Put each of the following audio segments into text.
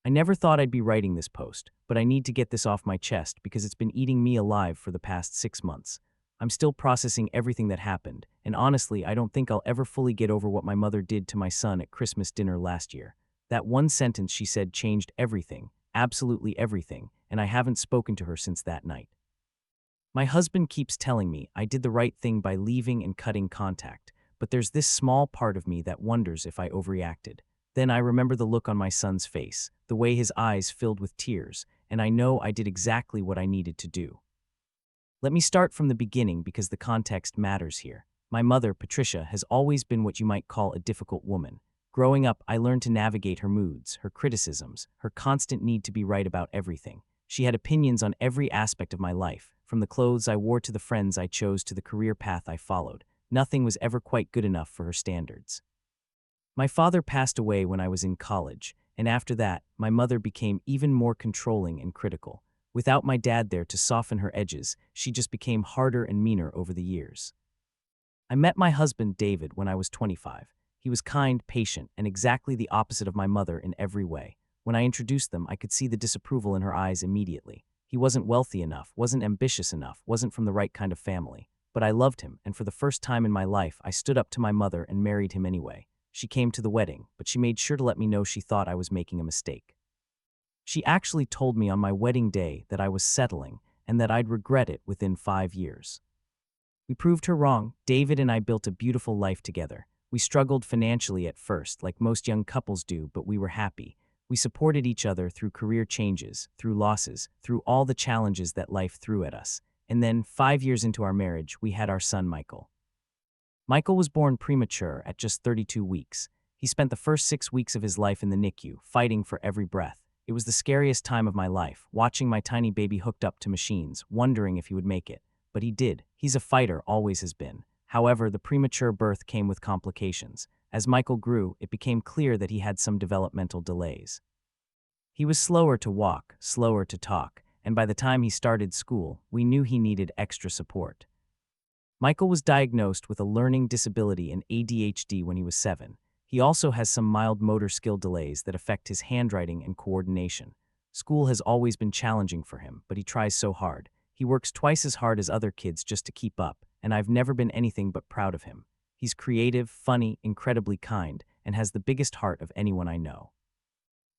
I never thought I'd be writing this post, but I need to get this off my chest because it's been eating me alive for the past 6 months. I'm still processing everything that happened, and honestly, I don't think I'll ever fully get over what my mother did to my son at Christmas dinner last year. That one sentence she said changed everything, absolutely everything, and I haven't spoken to her since that night. My husband keeps telling me I did the right thing by leaving and cutting contact, but there's this small part of me that wonders if I overreacted. Then I remember the look on my son's face, the way his eyes filled with tears, and I know I did exactly what I needed to do. Let me start from the beginning because the context matters here. My mother, Patricia, has always been what you might call a difficult woman. Growing up, I learned to navigate her moods, her criticisms, her constant need to be right about everything. She had opinions on every aspect of my life, from the clothes I wore to the friends I chose to the career path I followed. Nothing was ever quite good enough for her standards. My father passed away when I was in college, and after that, my mother became even more controlling and critical. Without my dad there to soften her edges, she just became harder and meaner over the years. I met my husband, David, when I was 25. He was kind, patient, and exactly the opposite of my mother in every way. When I introduced them, I could see the disapproval in her eyes immediately. He wasn't wealthy enough, wasn't ambitious enough, wasn't from the right kind of family. But I loved him, and for the first time in my life, I stood up to my mother and married him anyway. She came to the wedding, but she made sure to let me know she thought I was making a mistake. She actually told me on my wedding day that I was settling and that I'd regret it within 5 years. We proved her wrong. David and I built a beautiful life together. We struggled financially at first, like most young couples do, but we were happy. We supported each other through career changes, through losses, through all the challenges that life threw at us. And then, 5 years into our marriage, we had our son, Michael. Michael was born premature at just 32 weeks. He spent the first 6 weeks of his life in the NICU, fighting for every breath. It was the scariest time of my life, watching my tiny baby hooked up to machines, wondering if he would make it. But he did. He's a fighter, always has been. However, the premature birth came with complications. As Michael grew, it became clear that he had some developmental delays. He was slower to walk, slower to talk, and by the time he started school, we knew he needed extra support. Michael was diagnosed with a learning disability and ADHD when he was 7. He also has some mild motor skill delays that affect his handwriting and coordination. School has always been challenging for him, but he tries so hard. He works twice as hard as other kids just to keep up, and I've never been anything but proud of him. He's creative, funny, incredibly kind, and has the biggest heart of anyone I know.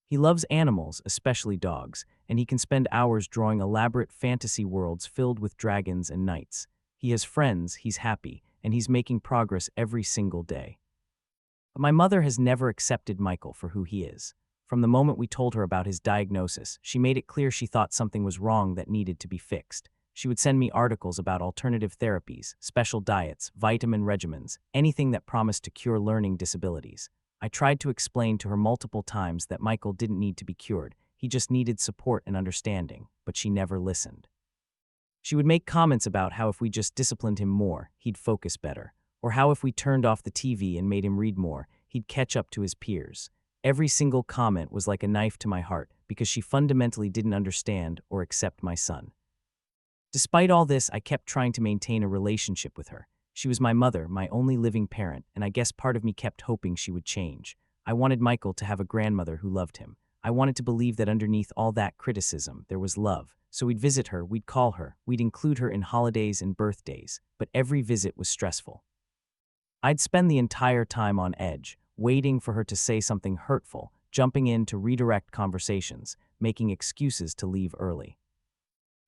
He loves animals, especially dogs, and he can spend hours drawing elaborate fantasy worlds filled with dragons and knights. He has friends, he's happy, and he's making progress every single day. But my mother has never accepted Michael for who he is. From the moment we told her about his diagnosis, she made it clear she thought something was wrong that needed to be fixed. She would send me articles about alternative therapies, special diets, vitamin regimens, anything that promised to cure learning disabilities. I tried to explain to her multiple times that Michael didn't need to be cured, he just needed support and understanding, but she never listened. She would make comments about how if we just disciplined him more, he'd focus better, or how if we turned off the TV and made him read more, he'd catch up to his peers. Every single comment was like a knife to my heart because she fundamentally didn't understand or accept my son. Despite all this, I kept trying to maintain a relationship with her. She was my mother, my only living parent, and I guess part of me kept hoping she would change. I wanted Michael to have a grandmother who loved him. I wanted to believe that underneath all that criticism, there was love. So we'd visit her, we'd call her, we'd include her in holidays and birthdays, but every visit was stressful. I'd spend the entire time on edge, waiting for her to say something hurtful, jumping in to redirect conversations, making excuses to leave early.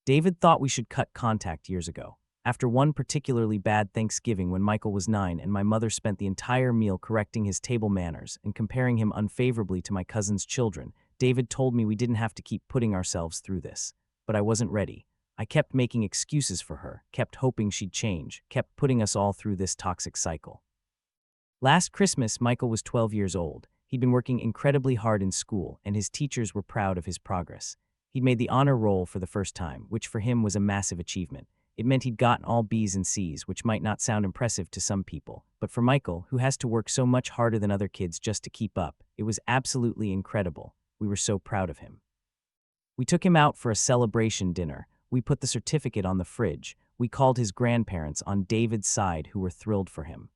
David thought we should cut contact years ago. After one particularly bad Thanksgiving when Michael was 9 and my mother spent the entire meal correcting his table manners and comparing him unfavorably to my cousin's children, David told me we didn't have to keep putting ourselves through this. But I wasn't ready. I kept making excuses for her, kept hoping she'd change, kept putting us all through this toxic cycle. Last Christmas, Michael was 12 years old. He'd been working incredibly hard in school, and his teachers were proud of his progress. He'd made the honor roll for the first time, which for him was a massive achievement. It meant he'd gotten all B's and C's, which might not sound impressive to some people. But for Michael, who has to work so much harder than other kids just to keep up, it was absolutely incredible. We were so proud of him. We took him out for a celebration dinner. We put the certificate on the fridge. We called his grandparents on David's side who were thrilled for him.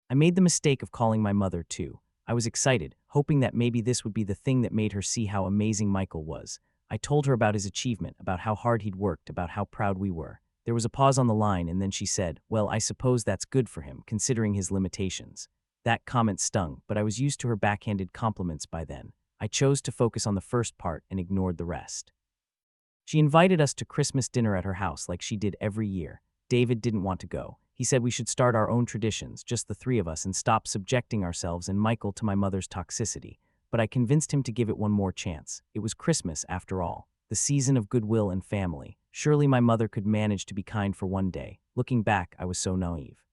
I made the mistake of calling my mother too. I was excited, hoping that maybe this would be the thing that made her see how amazing Michael was. I told her about his achievement, about how hard he'd worked, about how proud we were. There was a pause on the line, and then she said, "Well, I suppose that's good for him, considering his limitations." That comment stung, but I was used to her backhanded compliments by then. I chose to focus on the first part and ignored the rest. She invited us to Christmas dinner at her house like she did every year. David didn't want to go. He said we should start our own traditions, just the three of us, and stop subjecting ourselves and Michael to my mother's toxicity. But I convinced him to give it one more chance. It was Christmas, after all, the season of goodwill and family. Surely my mother could manage to be kind for one day. Looking back, I was so naive.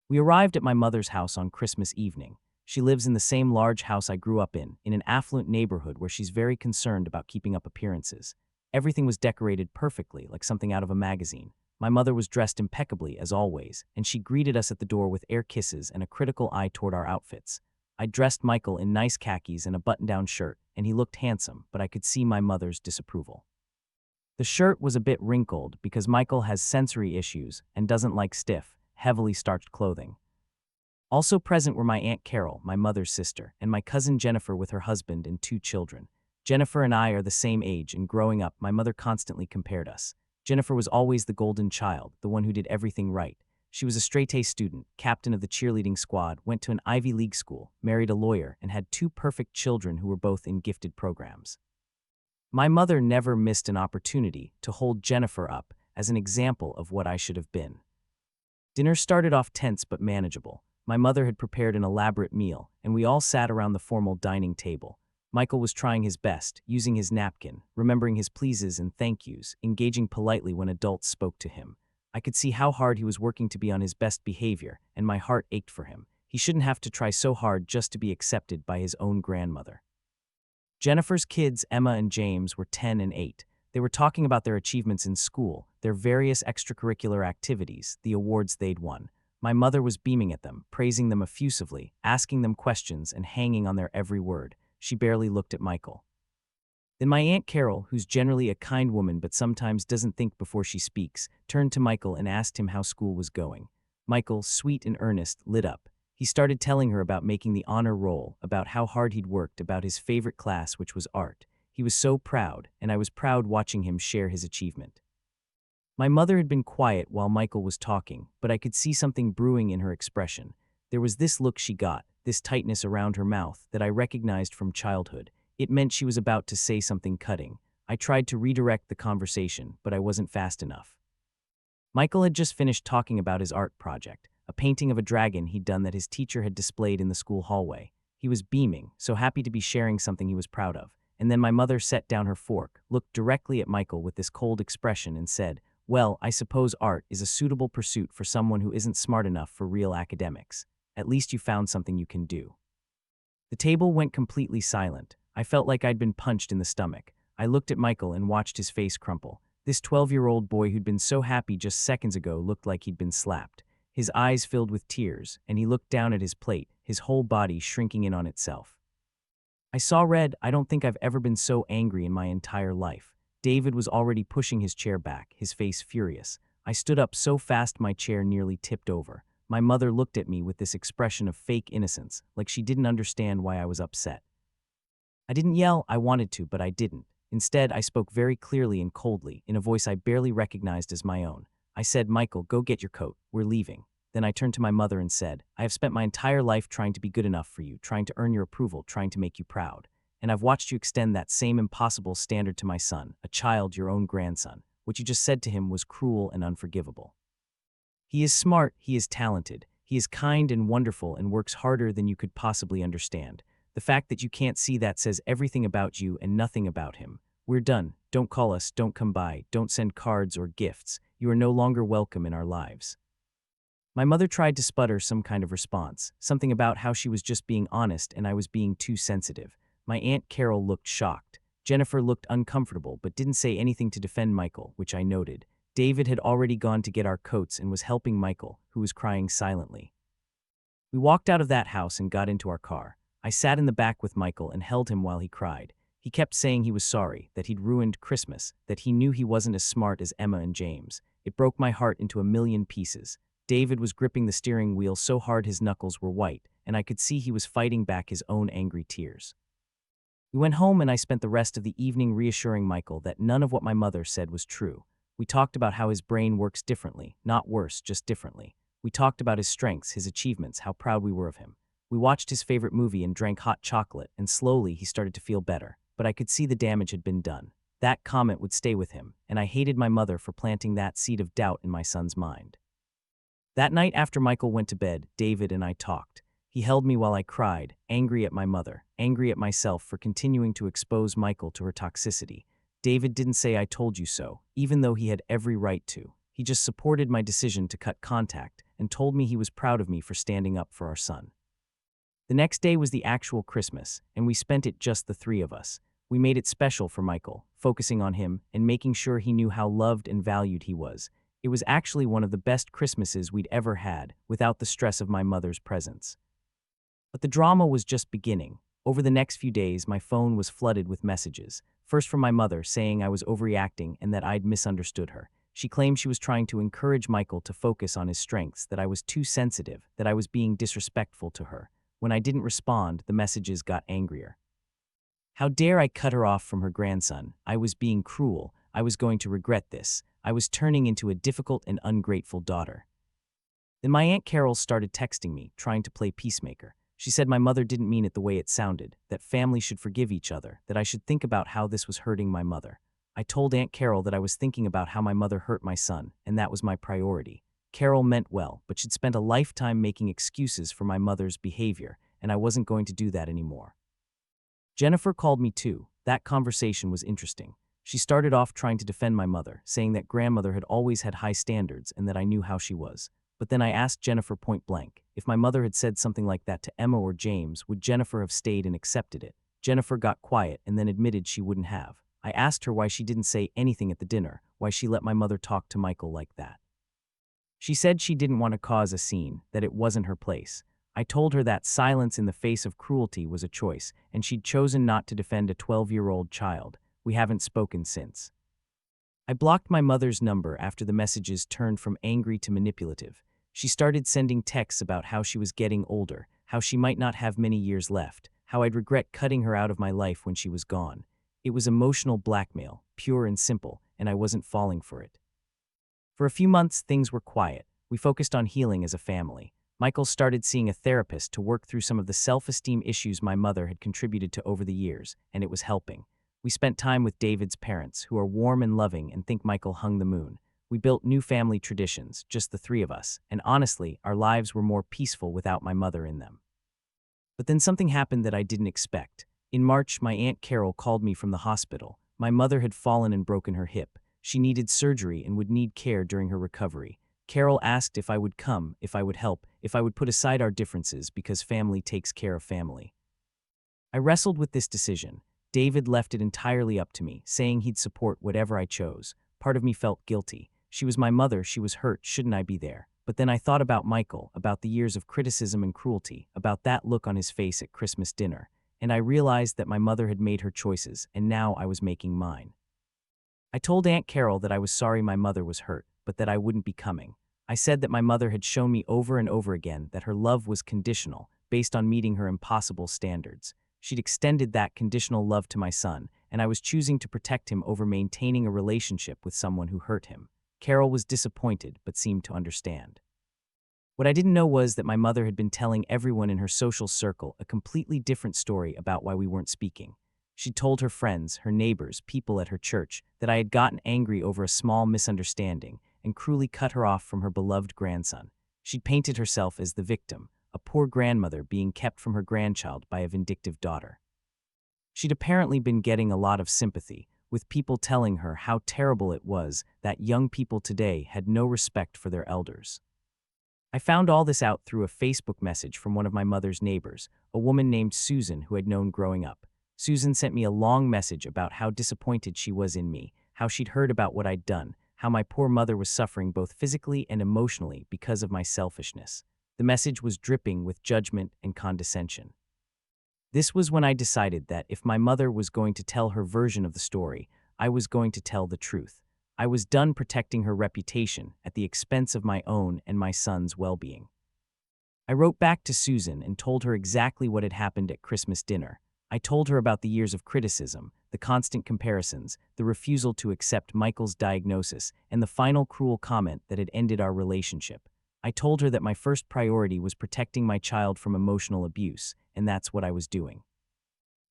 We arrived at my mother's house on Christmas evening. She lives in the same large house I grew up in an affluent neighborhood where she's very concerned about keeping up appearances. Everything was decorated perfectly, like something out of a magazine. My mother was dressed impeccably, as always, and she greeted us at the door with air kisses and a critical eye toward our outfits. I dressed Michael in nice khakis and a button-down shirt, and he looked handsome, but I could see my mother's disapproval. The shirt was a bit wrinkled because Michael has sensory issues and doesn't like stiff, heavily starched clothing. Also present were my Aunt Carol, my mother's sister, and my cousin Jennifer with her husband and 2 children. Jennifer and I are the same age, and growing up, my mother constantly compared us. Jennifer was always the golden child, the one who did everything right. She was a straight-A student, captain of the cheerleading squad, went to an Ivy League school, married a lawyer, and had 2 perfect children who were both in gifted programs. My mother never missed an opportunity to hold Jennifer up as an example of what I should have been. Dinner started off tense but manageable. My mother had prepared an elaborate meal, and we all sat around the formal dining table. Michael was trying his best, using his napkin, remembering his pleases and thank yous, engaging politely when adults spoke to him. I could see how hard he was working to be on his best behavior, and my heart ached for him. He shouldn't have to try so hard just to be accepted by his own grandmother. Jennifer's kids, Emma and James, were 10 and 8. They were talking about their achievements in school, their various extracurricular activities, the awards they'd won. My mother was beaming at them, praising them effusively, asking them questions, and hanging on their every word. She barely looked at Michael. Then my Aunt Carol, who's generally a kind woman but sometimes doesn't think before she speaks, turned to Michael and asked him how school was going. Michael, sweet and earnest, lit up. He started telling her about making the honor roll, about how hard he'd worked, about his favorite class, which was art. He was so proud, and I was proud watching him share his achievement. My mother had been quiet while Michael was talking, but I could see something brewing in her expression. There was this look she got, this tightness around her mouth, that I recognized from childhood. It meant she was about to say something cutting. I tried to redirect the conversation, but I wasn't fast enough. Michael had just finished talking about his art project, a painting of a dragon he'd done that his teacher had displayed in the school hallway. He was beaming, so happy to be sharing something he was proud of. And then my mother set down her fork, looked directly at Michael with this cold expression and said, "Well, I suppose art is a suitable pursuit for someone who isn't smart enough for real academics. At least you found something you can do." The table went completely silent. I felt like I'd been punched in the stomach. I looked at Michael and watched his face crumple. This 12-year-old boy who'd been so happy just seconds ago looked like he'd been slapped. His eyes filled with tears, and he looked down at his plate, his whole body shrinking in on itself. I saw red. I don't think I've ever been so angry in my entire life. David was already pushing his chair back, his face furious. I stood up so fast my chair nearly tipped over. My mother looked at me with this expression of fake innocence, like she didn't understand why I was upset. I didn't yell. I wanted to, but I didn't. Instead, I spoke very clearly and coldly, in a voice I barely recognized as my own. I said, "Michael, go get your coat. We're leaving." Then I turned to my mother and said, "I have spent my entire life trying to be good enough for you, trying to earn your approval, trying to make you proud. And I've watched you extend that same impossible standard to my son, a child, your own grandson. What you just said to him was cruel and unforgivable. He is smart, he is talented, he is kind and wonderful and works harder than you could possibly understand. The fact that you can't see that says everything about you and nothing about him. We're done. Don't call us, don't come by, don't send cards or gifts. You are no longer welcome in our lives." My mother tried to sputter some kind of response, something about how she was just being honest and I was being too sensitive. My Aunt Carol looked shocked. Jennifer looked uncomfortable but didn't say anything to defend Michael, which I noted. David had already gone to get our coats and was helping Michael, who was crying silently. We walked out of that house and got into our car. I sat in the back with Michael and held him while he cried. He kept saying he was sorry, that he'd ruined Christmas, that he knew he wasn't as smart as Emma and James. It broke my heart into a million pieces. David was gripping the steering wheel so hard his knuckles were white, and I could see he was fighting back his own angry tears. We went home and I spent the rest of the evening reassuring Michael that none of what my mother said was true. We talked about how his brain works differently, not worse, just differently. We talked about his strengths, his achievements, how proud we were of him. We watched his favorite movie and drank hot chocolate, and slowly he started to feel better, but I could see the damage had been done. That comment would stay with him, and I hated my mother for planting that seed of doubt in my son's mind. That night after Michael went to bed, David and I talked. He held me while I cried, angry at my mother, angry at myself for continuing to expose Michael to her toxicity. David didn't say "I told you so," even though he had every right to. He just supported my decision to cut contact and told me he was proud of me for standing up for our son. The next day was the actual Christmas, and we spent it just the three of us. We made it special for Michael, focusing on him and making sure he knew how loved and valued he was. It was actually one of the best Christmases we'd ever had, without the stress of my mother's presence. But the drama was just beginning. Over the next few days, my phone was flooded with messages. First from my mother saying I was overreacting and that I'd misunderstood her. She claimed she was trying to encourage Michael to focus on his strengths, that I was too sensitive, that I was being disrespectful to her. When I didn't respond, the messages got angrier. How dare I cut her off from her grandson? I was being cruel. I was going to regret this. I was turning into a difficult and ungrateful daughter. Then my Aunt Carol started texting me, trying to play peacemaker. She said my mother didn't mean it the way it sounded, that family should forgive each other, that I should think about how this was hurting my mother. I told Aunt Carol that I was thinking about how my mother hurt my son, and that was my priority. Carol meant well, but she'd spent a lifetime making excuses for my mother's behavior, and I wasn't going to do that anymore. Jennifer called me too. That conversation was interesting. She started off trying to defend my mother, saying that grandmother had always had high standards and that I knew how she was. But then I asked Jennifer point blank, if my mother had said something like that to Emma or James, would Jennifer have stayed and accepted it? Jennifer got quiet and then admitted she wouldn't have. I asked her why she didn't say anything at the dinner, why she let my mother talk to Michael like that. She said she didn't want to cause a scene, that it wasn't her place. I told her that silence in the face of cruelty was a choice, and she'd chosen not to defend a 12-year-old child. We haven't spoken since. I blocked my mother's number after the messages turned from angry to manipulative. She started sending texts about how she was getting older, how she might not have many years left, how I'd regret cutting her out of my life when she was gone. It was emotional blackmail, pure and simple, and I wasn't falling for it. For a few months, things were quiet. We focused on healing as a family. Michael started seeing a therapist to work through some of the self-esteem issues my mother had contributed to over the years, and it was helping. We spent time with David's parents, who are warm and loving and think Michael hung the moon. We built new family traditions, just the three of us, and honestly, our lives were more peaceful without my mother in them. But then something happened that I didn't expect. In March, my Aunt Carol called me from the hospital. My mother had fallen and broken her hip. She needed surgery and would need care during her recovery. Carol asked if I would come, if I would help, if I would put aside our differences because family takes care of family. I wrestled with this decision. David left it entirely up to me, saying he'd support whatever I chose. Part of me felt guilty. She was my mother, she was hurt, shouldn't I be there? But then I thought about Michael, about the years of criticism and cruelty, about that look on his face at Christmas dinner, and I realized that my mother had made her choices, and now I was making mine. I told Aunt Carol that I was sorry my mother was hurt, but that I wouldn't be coming. I said that my mother had shown me over and over again that her love was conditional, based on meeting her impossible standards. She'd extended that conditional love to my son, and I was choosing to protect him over maintaining a relationship with someone who hurt him. Carol was disappointed, but seemed to understand. What I didn't know was that my mother had been telling everyone in her social circle a completely different story about why we weren't speaking. She'd told her friends, her neighbors, people at her church, that I had gotten angry over a small misunderstanding and cruelly cut her off from her beloved grandson. She'd painted herself as the victim, a poor grandmother being kept from her grandchild by a vindictive daughter. She'd apparently been getting a lot of sympathy, with people telling her how terrible it was that young people today had no respect for their elders. I found all this out through a Facebook message from one of my mother's neighbors, a woman named Susan who I'd known growing up. Susan sent me a long message about how disappointed she was in me, how she'd heard about what I'd done, how my poor mother was suffering both physically and emotionally because of my selfishness. The message was dripping with judgment and condescension. This was when I decided that if my mother was going to tell her version of the story, I was going to tell the truth. I was done protecting her reputation at the expense of my own and my son's well-being. I wrote back to Susan and told her exactly what had happened at Christmas dinner. I told her about the years of criticism, the constant comparisons, the refusal to accept Michael's diagnosis, and the final cruel comment that had ended our relationship. I told her that my first priority was protecting my child from emotional abuse, and that's what I was doing.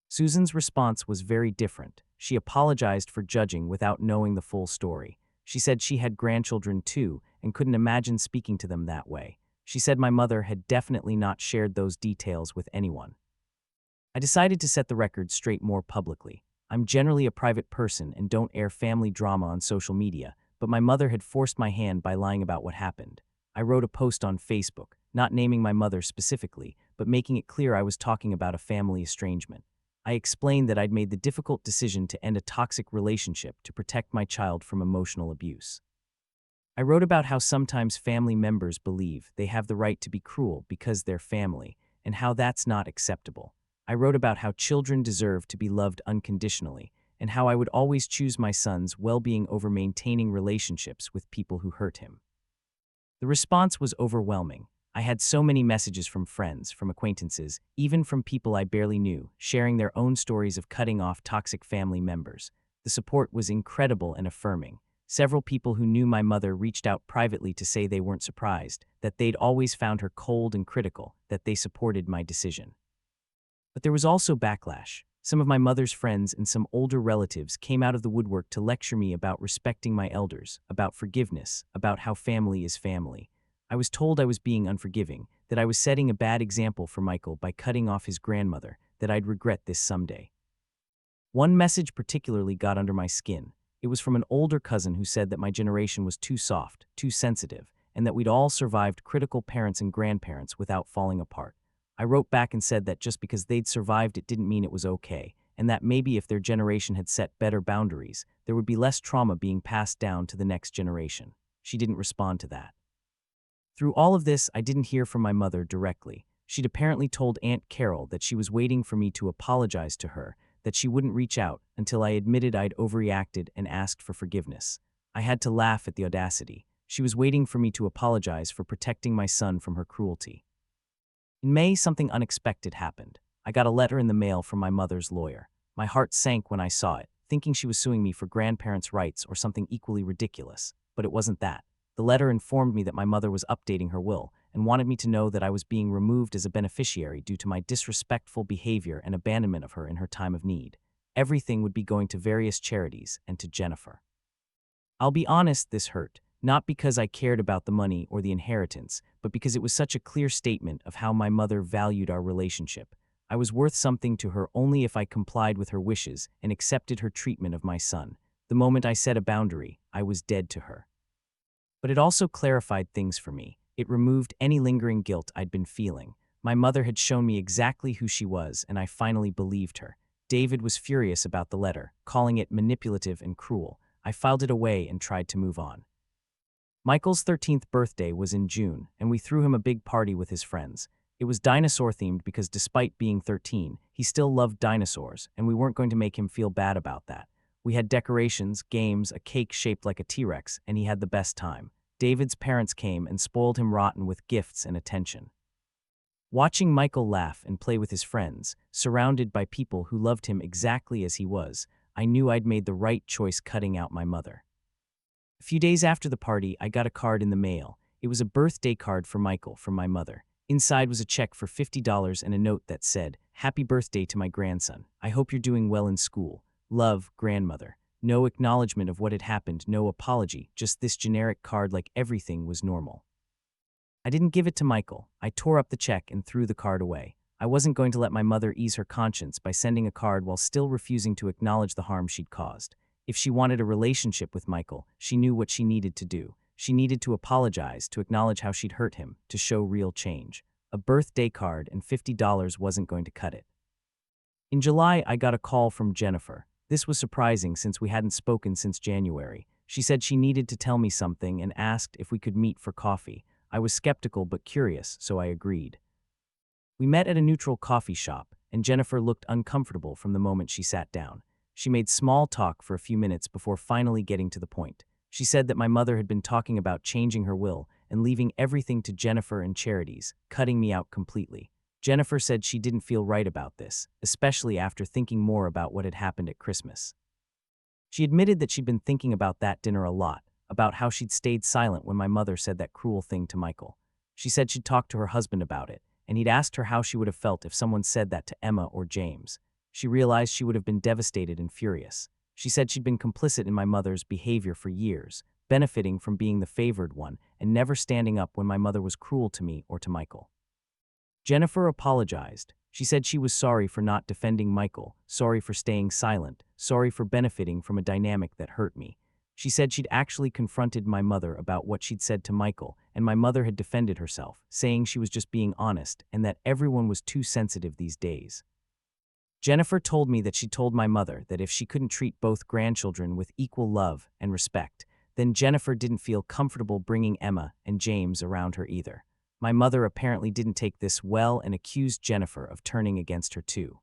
Susan's response was very different. She apologized for judging without knowing the full story. She said she had grandchildren too and couldn't imagine speaking to them that way. She said my mother had definitely not shared those details with anyone. I decided to set the record straight more publicly. I'm generally a private person and don't air family drama on social media, but my mother had forced my hand by lying about what happened. I wrote a post on Facebook, not naming my mother specifically, but making it clear I was talking about a family estrangement. I explained that I'd made the difficult decision to end a toxic relationship to protect my child from emotional abuse. I wrote about how sometimes family members believe they have the right to be cruel because they're family, and how that's not acceptable. I wrote about how children deserve to be loved unconditionally, and how I would always choose my son's well-being over maintaining relationships with people who hurt him. The response was overwhelming. I had so many messages from friends, from acquaintances, even from people I barely knew, sharing their own stories of cutting off toxic family members. The support was incredible and affirming. Several people who knew my mother reached out privately to say they weren't surprised, that they'd always found her cold and critical, that they supported my decision. But there was also backlash. Some of my mother's friends and some older relatives came out of the woodwork to lecture me about respecting my elders, about forgiveness, about how family is family. I was told I was being unforgiving, that I was setting a bad example for Michael by cutting off his grandmother, that I'd regret this someday. One message particularly got under my skin. It was from an older cousin who said that my generation was too soft, too sensitive, and that we'd all survived critical parents and grandparents without falling apart. I wrote back and said that just because they'd survived it didn't mean it was okay, and that maybe if their generation had set better boundaries, there would be less trauma being passed down to the next generation. She didn't respond to that. Through all of this, I didn't hear from my mother directly. She'd apparently told Aunt Carol that she was waiting for me to apologize to her, that she wouldn't reach out until I admitted I'd overreacted and asked for forgiveness. I had to laugh at the audacity. She was waiting for me to apologize for protecting my son from her cruelty. In May, something unexpected happened. I got a letter in the mail from my mother's lawyer. My heart sank when I saw it, thinking she was suing me for grandparents' rights or something equally ridiculous. But it wasn't that. The letter informed me that my mother was updating her will and wanted me to know that I was being removed as a beneficiary due to my disrespectful behavior and abandonment of her in her time of need. Everything would be going to various charities and to Jennifer. I'll be honest, this hurt, not because I cared about the money or the inheritance, but because it was such a clear statement of how my mother valued our relationship. I was worth something to her only if I complied with her wishes and accepted her treatment of my son. The moment I set a boundary, I was dead to her. But it also clarified things for me. It removed any lingering guilt I'd been feeling. My mother had shown me exactly who she was, and I finally believed her. David was furious about the letter, calling it manipulative and cruel. I filed it away and tried to move on. Michael's 13th birthday was in June, and we threw him a big party with his friends. It was dinosaur-themed because despite being 13, he still loved dinosaurs, and we weren't going to make him feel bad about that. We had decorations, games, a cake shaped like a T-Rex, and he had the best time. David's parents came and spoiled him rotten with gifts and attention. Watching Michael laugh and play with his friends, surrounded by people who loved him exactly as he was, I knew I'd made the right choice cutting out my mother. A few days after the party, I got a card in the mail. It was a birthday card for Michael from my mother. Inside was a check for $50 and a note that said, "Happy birthday to my grandson. I hope you're doing well in school. Love, grandmother." No acknowledgement of what had happened, no apology, just this generic card like everything was normal. I didn't give it to Michael. I tore up the check and threw the card away. I wasn't going to let my mother ease her conscience by sending a card while still refusing to acknowledge the harm she'd caused. If she wanted a relationship with Michael, she knew what she needed to do. She needed to apologize, to acknowledge how she'd hurt him, to show real change. A birthday card and $50 wasn't going to cut it. In July, I got a call from Jennifer. This was surprising since we hadn't spoken since January. She said she needed to tell me something and asked if we could meet for coffee. I was skeptical but curious, so I agreed. We met at a neutral coffee shop, and Jennifer looked uncomfortable from the moment she sat down. She made small talk for a few minutes before finally getting to the point. She said that my mother had been talking about changing her will and leaving everything to Jennifer and Charities, cutting me out completely. Jennifer said she didn't feel right about this, especially after thinking more about what had happened at Christmas. She admitted that she'd been thinking about that dinner a lot, about how she'd stayed silent when my mother said that cruel thing to Michael. She said she'd talked to her husband about it, and he'd asked her how she would have felt if someone said that to Emma or James. She realized she would have been devastated and furious. She said she'd been complicit in my mother's behavior for years, benefiting from being the favored one and never standing up when my mother was cruel to me or to Michael. Jennifer apologized. She said she was sorry for not defending Michael, sorry for staying silent, sorry for benefiting from a dynamic that hurt me. She said she'd actually confronted my mother about what she'd said to Michael, and my mother had defended herself, saying she was just being honest and that everyone was too sensitive these days. Jennifer told me that she told my mother that if she couldn't treat both grandchildren with equal love and respect, then Jennifer didn't feel comfortable bringing Emma and James around her either. My mother apparently didn't take this well and accused Jennifer of turning against her too.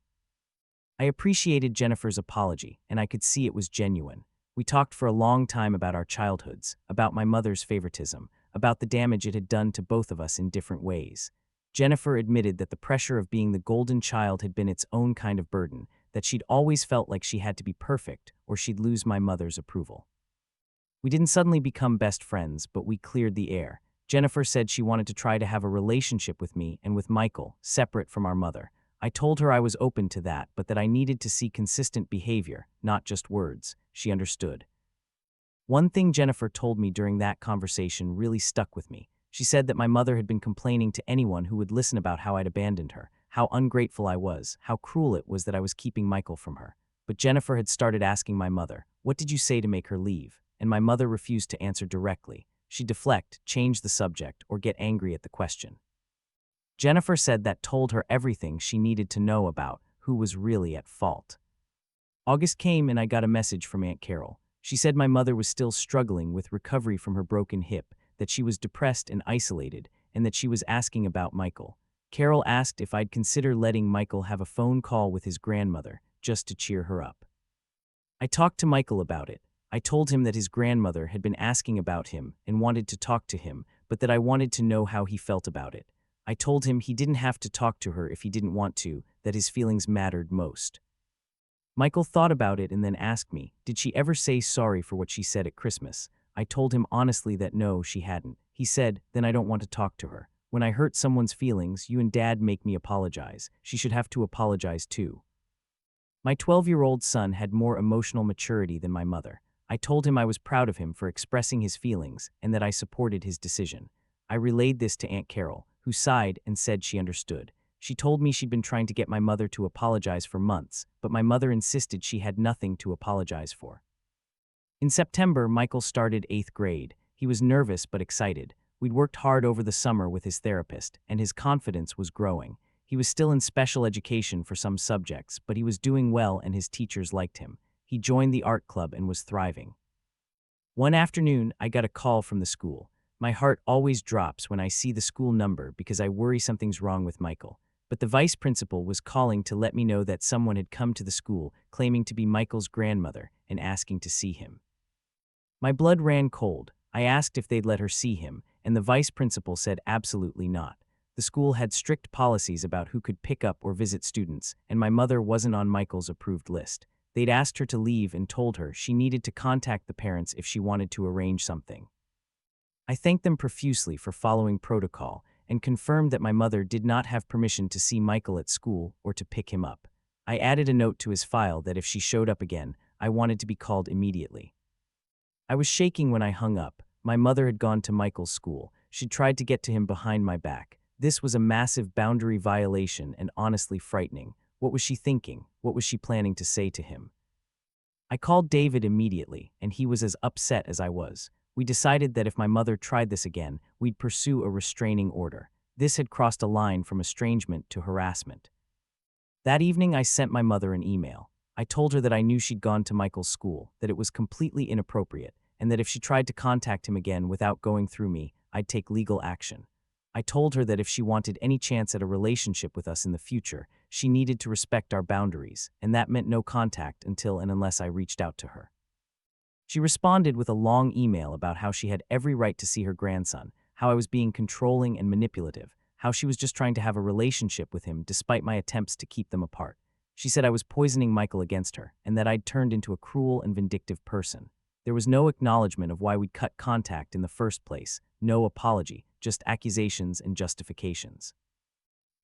I appreciated Jennifer's apology, and I could see it was genuine. We talked for a long time about our childhoods, about my mother's favoritism, about the damage it had done to both of us in different ways. Jennifer admitted that the pressure of being the golden child had been its own kind of burden, that she'd always felt like she had to be perfect or she'd lose my mother's approval. We didn't suddenly become best friends, but we cleared the air. Jennifer said she wanted to try to have a relationship with me and with Michael, separate from our mother. I told her I was open to that, but that I needed to see consistent behavior, not just words. She understood. One thing Jennifer told me during that conversation really stuck with me. She said that my mother had been complaining to anyone who would listen about how I'd abandoned her, how ungrateful I was, how cruel it was that I was keeping Michael from her. But Jennifer had started asking my mother, "What did you say to make her leave?" And my mother refused to answer directly. She'd deflect, change the subject, or get angry at the question. Jennifer said that told her everything she needed to know about who was really at fault. August came and I got a message from Aunt Carol. She said my mother was still struggling with recovery from her broken hip, that she was depressed and isolated, and that she was asking about Michael. Carol asked if I'd consider letting Michael have a phone call with his grandmother, just to cheer her up. I talked to Michael about it. I told him that his grandmother had been asking about him and wanted to talk to him, but that I wanted to know how he felt about it. I told him he didn't have to talk to her if he didn't want to, that his feelings mattered most. Michael thought about it and then asked me, did she ever say sorry for what she said at Christmas? I told him honestly that no, she hadn't. He said, then I don't want to talk to her. When I hurt someone's feelings, you and Dad make me apologize. She should have to apologize too. My 12-year-old son had more emotional maturity than my mother. I told him I was proud of him for expressing his feelings and that I supported his decision. I relayed this to Aunt Carol, who sighed and said she understood. She told me she'd been trying to get my mother to apologize for months, but my mother insisted she had nothing to apologize for. In September, Michael started 8th grade. He was nervous but excited. We'd worked hard over the summer with his therapist, and his confidence was growing. He was still in special education for some subjects, but he was doing well and his teachers liked him. He joined the art club and was thriving. One afternoon, I got a call from the school. My heart always drops when I see the school number because I worry something's wrong with Michael. But the vice principal was calling to let me know that someone had come to the school claiming to be Michael's grandmother and asking to see him. My blood ran cold. I asked if they'd let her see him, and the vice principal said absolutely not. The school had strict policies about who could pick up or visit students, and my mother wasn't on Michael's approved list. They'd asked her to leave and told her she needed to contact the parents if she wanted to arrange something. I thanked them profusely for following protocol and confirmed that my mother did not have permission to see Michael at school or to pick him up. I added a note to his file that if she showed up again, I wanted to be called immediately. I was shaking when I hung up. My mother had gone to Michael's school. She'd tried to get to him behind my back. This was a massive boundary violation and honestly frightening. What was she thinking? What was she planning to say to him? I called David immediately, and he was as upset as I was. We decided that if my mother tried this again, we'd pursue a restraining order. This had crossed a line from estrangement to harassment. That evening, I sent my mother an email. I told her that I knew she'd gone to Michael's school, that it was completely inappropriate, and that if she tried to contact him again without going through me, I'd take legal action. I told her that if she wanted any chance at a relationship with us in the future, she needed to respect our boundaries, and that meant no contact until and unless I reached out to her. She responded with a long email about how she had every right to see her grandson. how I was being controlling and manipulative, how she was just trying to have a relationship with him despite my attempts to keep them apart. She said I was poisoning Michael against her, and that I'd turned into a cruel and vindictive person. There was no acknowledgement of why we'd cut contact in the first place, no apology, just accusations and justifications.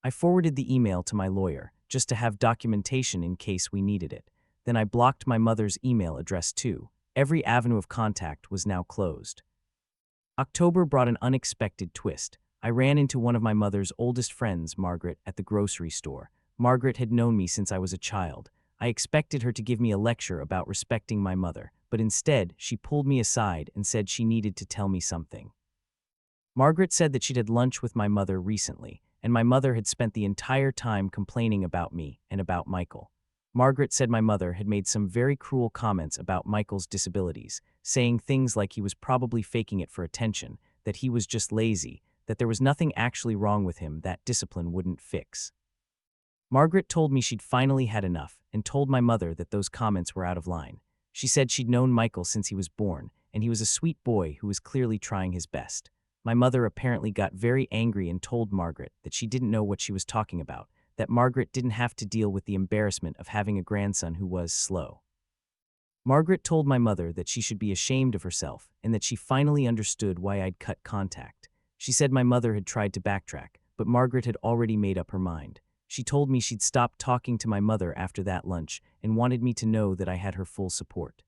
I forwarded the email to my lawyer, just to have documentation in case we needed it. Then I blocked my mother's email address too. Every avenue of contact was now closed. October brought an unexpected twist. I ran into one of my mother's oldest friends, Margaret, at the grocery store. Margaret had known me since I was a child. I expected her to give me a lecture about respecting my mother, but instead, she pulled me aside and said she needed to tell me something. Margaret said that she'd had lunch with my mother recently, and my mother had spent the entire time complaining about me and about Michael. Margaret said my mother had made some very cruel comments about Michael's disabilities, saying things like he was probably faking it for attention, that he was just lazy, that there was nothing actually wrong with him that discipline wouldn't fix. Margaret told me she'd finally had enough and told my mother that those comments were out of line. She said she'd known Michael since he was born, and he was a sweet boy who was clearly trying his best. My mother apparently got very angry and told Margaret that she didn't know what she was talking about, that Margaret didn't have to deal with the embarrassment of having a grandson who was slow. Margaret told my mother that she should be ashamed of herself and that she finally understood why I'd cut contact. She said my mother had tried to backtrack, but Margaret had already made up her mind. She told me she'd stopped talking to my mother after that lunch and wanted me to know that I had her full support.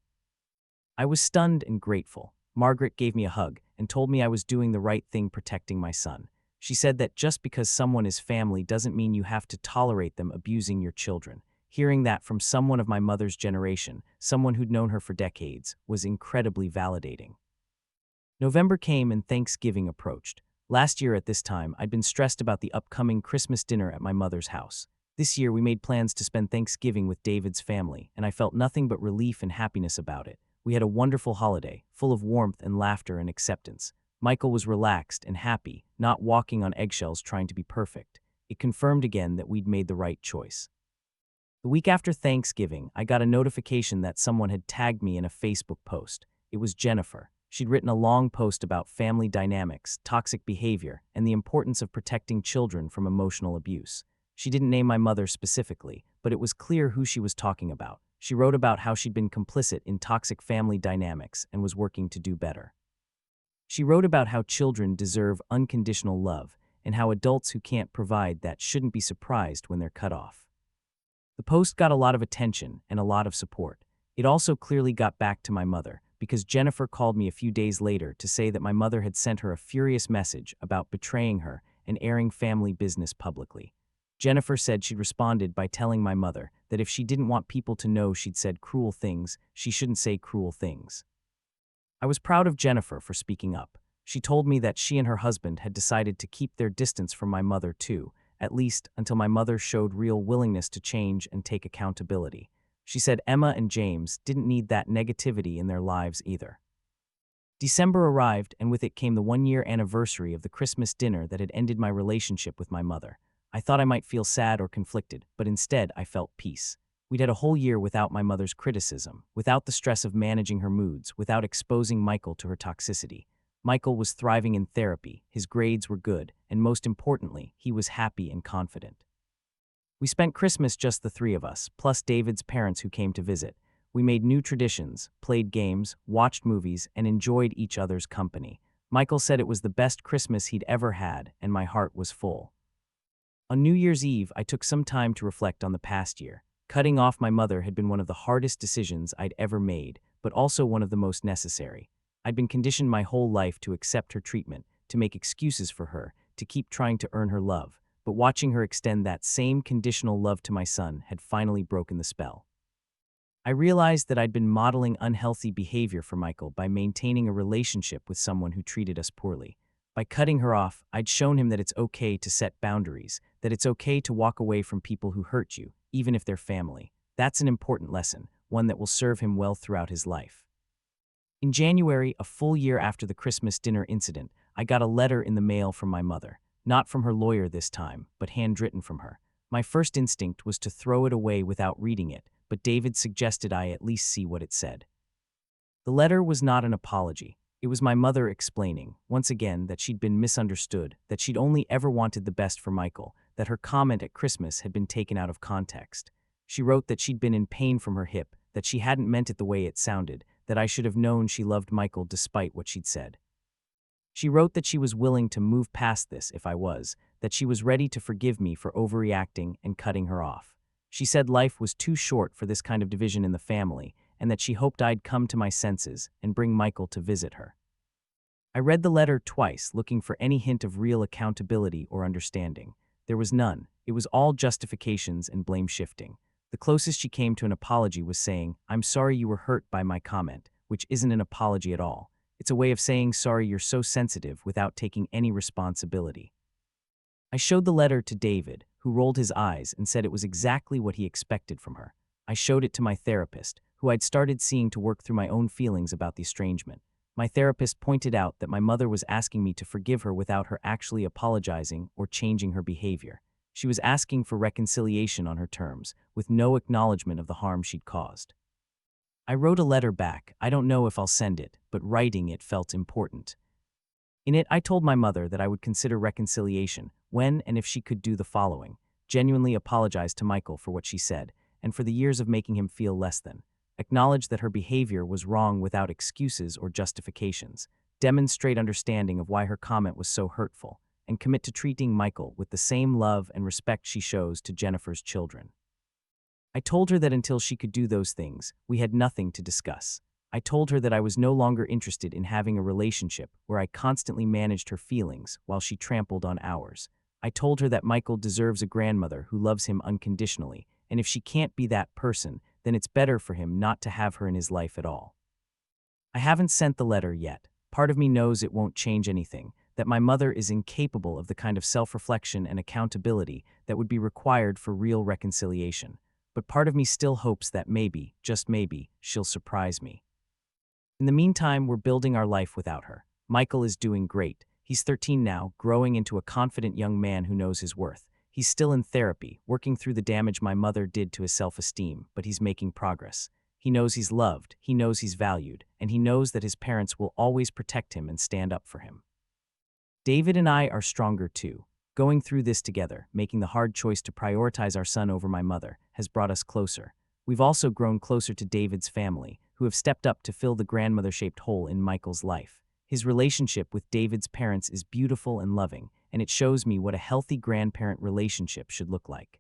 I was stunned and grateful. Margaret gave me a hug and told me I was doing the right thing protecting my son. She said that just because someone is family doesn't mean you have to tolerate them abusing your children. Hearing that from someone of my mother's generation, someone who'd known her for decades, was incredibly validating. November came and Thanksgiving approached. Last year at this time, I'd been stressed about the upcoming Christmas dinner at my mother's house. This year, we made plans to spend Thanksgiving with David's family, and I felt nothing but relief and happiness about it. We had a wonderful holiday, full of warmth and laughter and acceptance. Michael was relaxed and happy, not walking on eggshells trying to be perfect. It confirmed again that we'd made the right choice. The week after Thanksgiving, I got a notification that someone had tagged me in a Facebook post. It was Jennifer. She'd written a long post about family dynamics, toxic behavior, and the importance of protecting children from emotional abuse. She didn't name my mother specifically, but it was clear who she was talking about. She wrote about how she'd been complicit in toxic family dynamics and was working to do better. She wrote about how children deserve unconditional love and how adults who can't provide that shouldn't be surprised when they're cut off. The post got a lot of attention and a lot of support. It also clearly got back to my mother, because Jennifer called me a few days later to say that my mother had sent her a furious message about betraying her and airing family business publicly. Jennifer said she'd responded by telling my mother that if she didn't want people to know she'd said cruel things, she shouldn't say cruel things. I was proud of Jennifer for speaking up. She told me that she and her husband had decided to keep their distance from my mother too, at least until my mother showed real willingness to change and take accountability. She said Emma and James didn't need that negativity in their lives either. December arrived, and with it came the one-year anniversary of the Christmas dinner that had ended my relationship with my mother. I thought I might feel sad or conflicted, but instead I felt peace. We'd had a whole year without my mother's criticism, without the stress of managing her moods, without exposing Michael to her toxicity. Michael was thriving in therapy, his grades were good, and most importantly, he was happy and confident. We spent Christmas just the three of us, plus David's parents who came to visit. We made new traditions, played games, watched movies, and enjoyed each other's company. Michael said it was the best Christmas he'd ever had, and my heart was full. On New Year's Eve, I took some time to reflect on the past year. Cutting off my mother had been one of the hardest decisions I'd ever made, but also one of the most necessary. I'd been conditioned my whole life to accept her treatment, to make excuses for her, to keep trying to earn her love. But watching her extend that same conditional love to my son had finally broken the spell. I realized that I'd been modeling unhealthy behavior for Michael by maintaining a relationship with someone who treated us poorly. By cutting her off, I'd shown him that it's okay to set boundaries, that it's okay to walk away from people who hurt you, even if they're family. That's an important lesson, one that will serve him well throughout his life. In January, a full year after the Christmas dinner incident, I got a letter in the mail from my mother. Not from her lawyer this time, but handwritten from her. My first instinct was to throw it away without reading it, but David suggested I at least see what it said. The letter was not an apology. It was my mother explaining, once again, that she'd been misunderstood, that she'd only ever wanted the best for Michael, that her comment at Christmas had been taken out of context. She wrote that she'd been in pain from her hip, that she hadn't meant it the way it sounded, that I should have known she loved Michael despite what she'd said. She wrote that she was willing to move past this if I was, that she was ready to forgive me for overreacting and cutting her off. She said life was too short for this kind of division in the family, and that she hoped I'd come to my senses and bring Michael to visit her. I read the letter twice, looking for any hint of real accountability or understanding. There was none. It was all justifications and blame shifting. The closest she came to an apology was saying, "I'm sorry you were hurt by my comment," which isn't an apology at all. It's a way of saying sorry you're so sensitive without taking any responsibility. I showed the letter to David, who rolled his eyes and said it was exactly what he expected from her. I showed it to my therapist, who I'd started seeing to work through my own feelings about the estrangement. My therapist pointed out that my mother was asking me to forgive her without her actually apologizing or changing her behavior. She was asking for reconciliation on her terms, with no acknowledgement of the harm she'd caused. I wrote a letter back. I don't know if I'll send it, but writing it felt important. In it, I told my mother that I would consider reconciliation when and if she could do the following: genuinely apologize to Michael for what she said, and for the years of making him feel less than. Acknowledge that her behavior was wrong without excuses or justifications. Demonstrate understanding of why her comment was so hurtful, and commit to treating Michael with the same love and respect she shows to Jennifer's children. I told her that until she could do those things, we had nothing to discuss. I told her that I was no longer interested in having a relationship where I constantly managed her feelings while she trampled on ours. I told her that Michael deserves a grandmother who loves him unconditionally, and if she can't be that person, then it's better for him not to have her in his life at all. I haven't sent the letter yet. Part of me knows it won't change anything, that my mother is incapable of the kind of self-reflection and accountability that would be required for real reconciliation. But part of me still hopes that maybe, just maybe, she'll surprise me. In the meantime, we're building our life without her. Michael is doing great. He's 13 now, growing into a confident young man who knows his worth. He's still in therapy, working through the damage my mother did to his self-esteem, but he's making progress. He knows he's loved, he knows he's valued, and he knows that his parents will always protect him and stand up for him. David and I are stronger too. Going through this together, making the hard choice to prioritize our son over my mother, has brought us closer. We've also grown closer to David's family, who have stepped up to fill the grandmother-shaped hole in Michael's life. His relationship with David's parents is beautiful and loving, and it shows me what a healthy grandparent relationship should look like.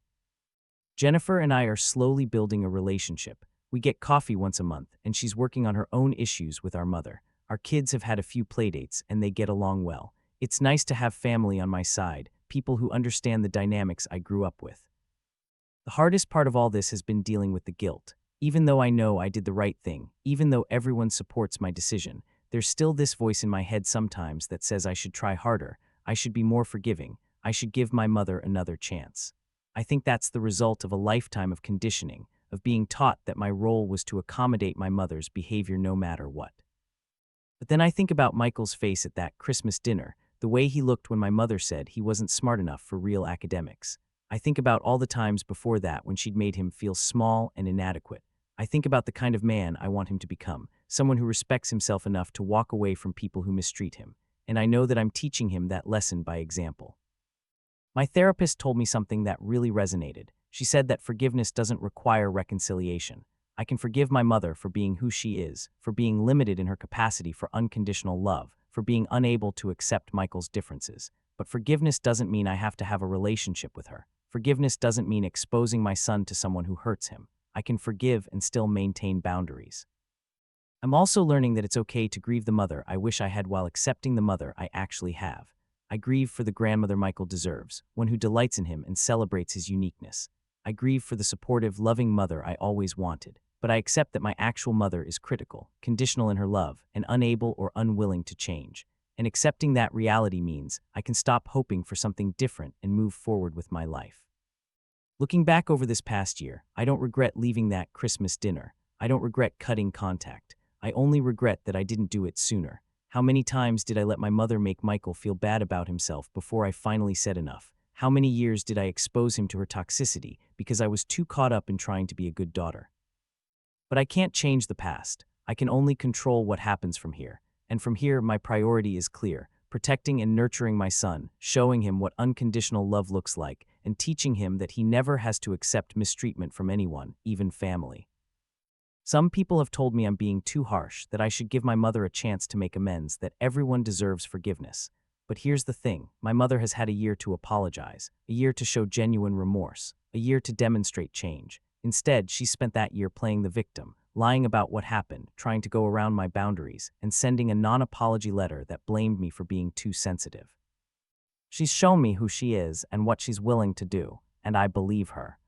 Jennifer and I are slowly building a relationship. We get coffee once a month, and she's working on her own issues with our mother. Our kids have had a few playdates, and they get along well. It's nice to have family on my side, people who understand the dynamics I grew up with. The hardest part of all this has been dealing with the guilt. Even though I know I did the right thing, even though everyone supports my decision, there's still this voice in my head sometimes that says I should try harder, I should be more forgiving, I should give my mother another chance. I think that's the result of a lifetime of conditioning, of being taught that my role was to accommodate my mother's behavior no matter what. But then I think about Michael's face at that Christmas dinner, the way he looked when my mother said he wasn't smart enough for real academics. I think about all the times before that when she'd made him feel small and inadequate. I think about the kind of man I want him to become, someone who respects himself enough to walk away from people who mistreat him. And I know that I'm teaching him that lesson by example. My therapist told me something that really resonated. She said that forgiveness doesn't require reconciliation. I can forgive my mother for being who she is, for being limited in her capacity for unconditional love, for being unable to accept Michael's differences. But forgiveness doesn't mean I have to have a relationship with her. Forgiveness doesn't mean exposing my son to someone who hurts him. I can forgive and still maintain boundaries. I'm also learning that it's okay to grieve the mother I wish I had while accepting the mother I actually have. I grieve for the grandmother Michael deserves, one who delights in him and celebrates his uniqueness. I grieve for the supportive, loving mother I always wanted, but I accept that my actual mother is critical, conditional in her love, and unable or unwilling to change. And accepting that reality means I can stop hoping for something different and move forward with my life. Looking back over this past year, I don't regret leaving that Christmas dinner. I don't regret cutting contact. I only regret that I didn't do it sooner. How many times did I let my mother make Michael feel bad about himself before I finally said enough? How many years did I expose him to her toxicity because I was too caught up in trying to be a good daughter? But I can't change the past. I can only control what happens from here. And from here, my priority is clear: protecting and nurturing my son, showing him what unconditional love looks like, and teaching him that he never has to accept mistreatment from anyone, even family. Some people have told me I'm being too harsh, that I should give my mother a chance to make amends, that everyone deserves forgiveness. But here's the thing: my mother has had a year to apologize, a year to show genuine remorse, a year to demonstrate change. Instead, she spent that year playing the victim, lying about what happened, trying to go around my boundaries, and sending a non-apology letter that blamed me for being too sensitive. She's shown me who she is and what she's willing to do, and I believe her.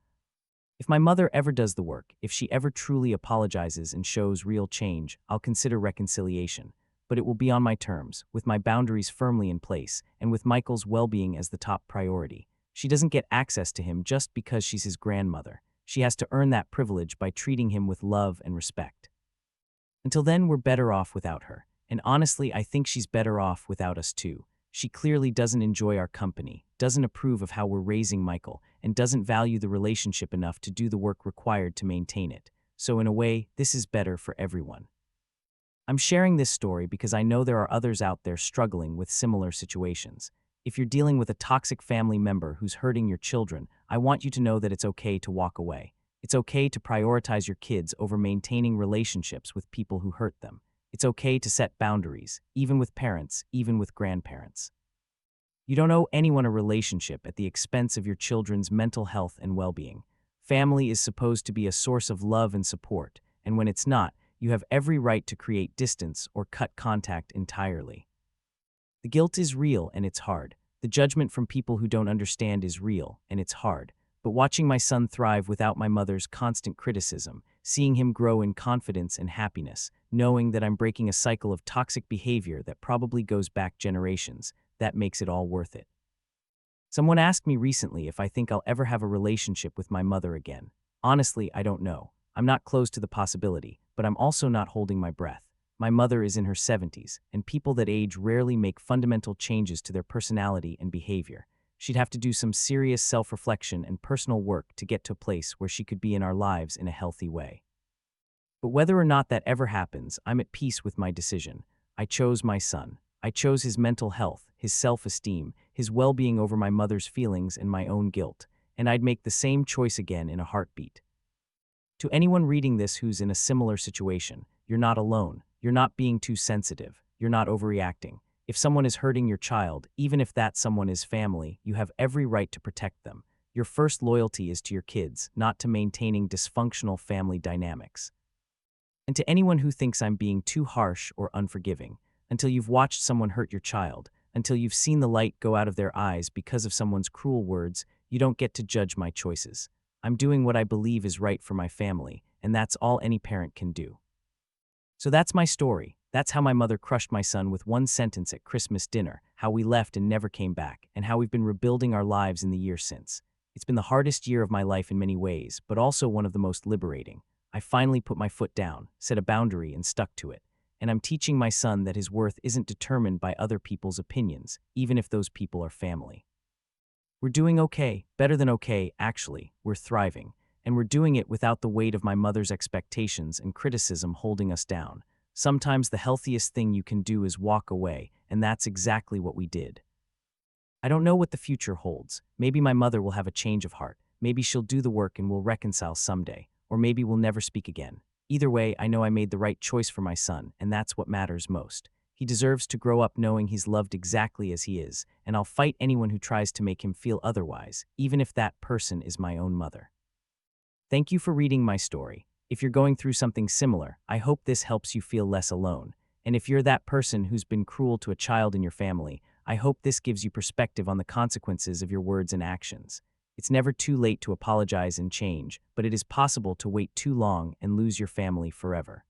If my mother ever does the work, if she ever truly apologizes and shows real change, I'll consider reconciliation. But it will be on my terms, with my boundaries firmly in place, and with Michael's well-being as the top priority. She doesn't get access to him just because she's his grandmother. She has to earn that privilege by treating him with love and respect. Until then, we're better off without her. And honestly, I think she's better off without us too. She clearly doesn't enjoy our company, doesn't approve of how we're raising Michael, and doesn't value the relationship enough to do the work required to maintain it. So in a way, this is better for everyone. I'm sharing this story because I know there are others out there struggling with similar situations. If you're dealing with a toxic family member who's hurting your children, I want you to know that it's okay to walk away. It's okay to prioritize your kids over maintaining relationships with people who hurt them. It's okay to set boundaries, even with parents, even with grandparents. You don't owe anyone a relationship at the expense of your children's mental health and well-being. Family is supposed to be a source of love and support, and when it's not, you have every right to create distance or cut contact entirely. The guilt is real and it's hard. The judgment from people who don't understand is real and it's hard. But watching my son thrive without my mother's constant criticism, seeing him grow in confidence and happiness, knowing that I'm breaking a cycle of toxic behavior that probably goes back generations, that makes it all worth it. Someone asked me recently if I think I'll ever have a relationship with my mother again. Honestly, I don't know. I'm not close to the possibility, but I'm also not holding my breath. My mother is in her 70s, and people that age rarely make fundamental changes to their personality and behavior. She'd have to do some serious self-reflection and personal work to get to a place where she could be in our lives in a healthy way. But whether or not that ever happens, I'm at peace with my decision. I chose my son. I chose his mental health, his self-esteem, his well-being over my mother's feelings and my own guilt, and I'd make the same choice again in a heartbeat. To anyone reading this who's in a similar situation, you're not alone. You're not being too sensitive. You're not overreacting. If someone is hurting your child, even if that someone is family, you have every right to protect them. Your first loyalty is to your kids, not to maintaining dysfunctional family dynamics. And to anyone who thinks I'm being too harsh or unforgiving, until you've watched someone hurt your child, until you've seen the light go out of their eyes because of someone's cruel words, you don't get to judge my choices. I'm doing what I believe is right for my family, and that's all any parent can do. So that's my story. That's how my mother crushed my son with one sentence at Christmas dinner, how we left and never came back, and how we've been rebuilding our lives in the year since. It's been the hardest year of my life in many ways, but also one of the most liberating. I finally put my foot down, set a boundary, and stuck to it. And I'm teaching my son that his worth isn't determined by other people's opinions, even if those people are family. We're doing okay, better than okay, actually. We're thriving. And we're doing it without the weight of my mother's expectations and criticism holding us down. Sometimes the healthiest thing you can do is walk away, and that's exactly what we did. I don't know what the future holds. Maybe my mother will have a change of heart. Maybe she'll do the work and we'll reconcile someday. Or maybe we'll never speak again. Either way, I know I made the right choice for my son, and that's what matters most. He deserves to grow up knowing he's loved exactly as he is, and I'll fight anyone who tries to make him feel otherwise, even if that person is my own mother. Thank you for reading my story. If you're going through something similar, I hope this helps you feel less alone. And if you're that person who's been cruel to a child in your family, I hope this gives you perspective on the consequences of your words and actions. It's never too late to apologize and change, but it is possible to wait too long and lose your family forever.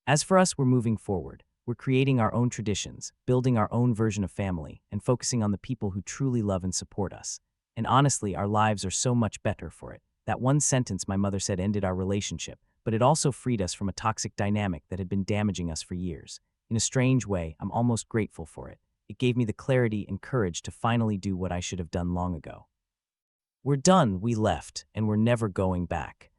As for us, we're moving forward. We're creating our own traditions, building our own version of family, and focusing on the people who truly love and support us. And honestly, our lives are so much better for it. That one sentence my mother said ended our relationship, but it also freed us from a toxic dynamic that had been damaging us for years. In a strange way, I'm almost grateful for it. It gave me the clarity and courage to finally do what I should have done long ago. We're done, we left, and we're never going back.